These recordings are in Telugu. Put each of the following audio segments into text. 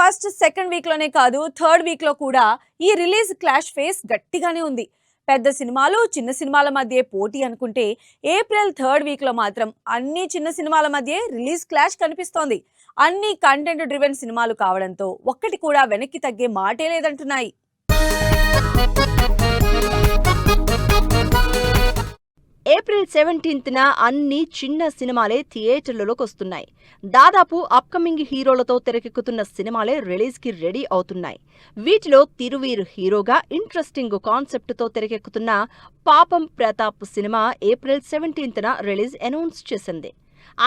ఫస్ట్ సెకండ్ వీక్ లోనే కాదు థర్డ్ వీక్ లో కూడా ఈ రిలీజ్ క్లాష్ ఫేస్ గట్టిగానే ఉంది. పెద్ద సినిమాలు చిన్న సినిమాల మధ్య పోటీ అనుకుంటే ఏప్రిల్ థర్డ్ వీక్ లో మాత్రం అన్ని చిన్న సినిమాల మధ్య రిలీజ్ క్లాష్ కనిపిస్తోంది. అన్ని కంటెంట్ డ్రివెన్ సినిమాలు కావడంతో ఒక్కటి కూడా వెనక్కి తగ్గే మాటే లేదంటున్నాయి. ఏప్రిల్ 17న అన్ని చిన్న సినిమాలే థియేటర్లలోకి వస్తున్నాయి. దాదాపు అప్కమింగ్ హీరోలతో తెరకెక్కుతున్న సినిమాలే రిలీజ్కి రెడీ అవుతున్నాయి. వీటిలో తిరువీర్ హీరోగా ఇంట్రెస్టింగ్ కాన్సెప్ట్తో తెరకెక్కుతున్న పాపం ప్రతాప్ సినిమా ఏప్రిల్ 17న రిలీజ్ అనౌన్స్ చేసింది.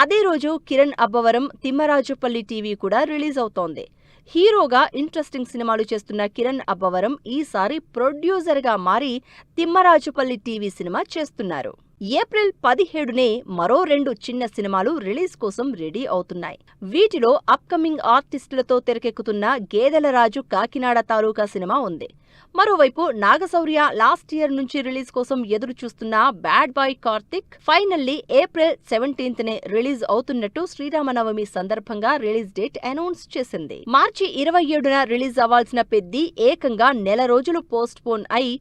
అదే రోజు కిరణ్ అబ్బవరం తిమ్మరాజుపల్లి టీవీ కూడా రిలీజ్ అవుతోంది. హీరోగా ఇంట్రెస్టింగ్ సినిమాలు చేస్తున్న కిరణ్ అబ్బవరం ఈసారి ప్రొడ్యూసర్గా మారి తిమ్మరాజుపల్లి టీవీ సినిమా చేస్తున్నారు. ఏప్రిల్ 17నే మరో 2 చిన్న సినిమాలు రిలీజ్ కోసం రెడీ అవుతున్నాయి. వీటిలో అప్కమింగ్ ఆర్టిస్టులతో తెరకెక్కుతున్న గేదెలరాజు కాకినాడ తాలూకా సినిమా ఉంది. మరోవైపు నాగశౌర్య లాస్ట్ ఇయర్ నుంచి రిలీజ్ కోసం ఎదురు చూస్తున్న bad boy Karthik finally April 17నే రిలీజ్ అవుతున్నట్టు శ్రీరామనవమి సందర్భంగా రిలీజ్ డేట్ అనౌన్స్ చేసింది. మార్చి 27న రిలీజ్ అవ్వాల్సిన పెద్ది ఏకంగా నెల రోజులు పోస్ట్ పోన్ అయి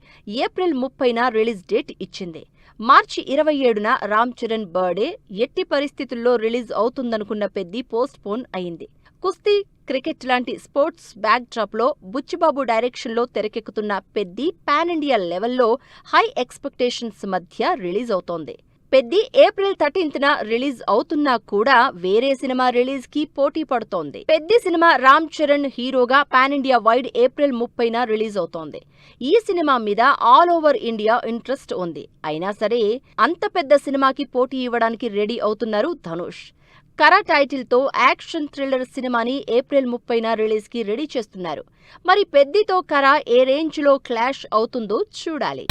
ఏప్రిల్ 30న రిలీజ్ డేట్ ఇచ్చింది. మార్చి 27న రామ్ చరణ్ బర్త్డే, ఎట్టి పరిస్థితుల్లో రిలీజ్ అవుతుందనుకున్న పెద్ది పోస్ట్ పోన్ అయింది. కుస్తీ, క్రికెట్ లాంటి స్పోర్ట్స్ బ్యాక్ డ్రాప్ లో బుచ్చిబాబు డైరెక్షన్ లో తెరకెక్కుతున్న పెద్ది పాన్ ఇండియా లెవెల్లో హై ఎక్స్పెక్టేషన్స్ మధ్య రిలీజ్ అవుతోంది. పెద్ది ఏప్రిల్ 13న రిలీజ్ అవుతున్నా కూడా వేరే సినిమా రిలీజ్ కి పోటీ పడుతోంది. పెద్ది సినిమా రామ్ చరణ్ హీరోగా పాన్ ఇండియా వైడ్ ఏప్రిల్ 30న రిలీజ్ అవుతోంది. ఈ సినిమా మీద ఆల్ ఓవర్ ఇండియా ఇంట్రెస్ట్ ఉంది. అయినా సరే అంత పెద్ద సినిమాకి పోటీ ఇవ్వడానికి రెడీ అవుతున్నారు ధనుష్. కరా టైటిల్ తో యాక్షన్ థ్రిల్లర్ సినిమాని ఏప్రిల్ 30న రిలీజ్ కి రెడీ చేస్తున్నారు. మరి పెద్దితో కరా ఏ రేంజ్ లో క్లాష్ అవుతుందో చూడాలి.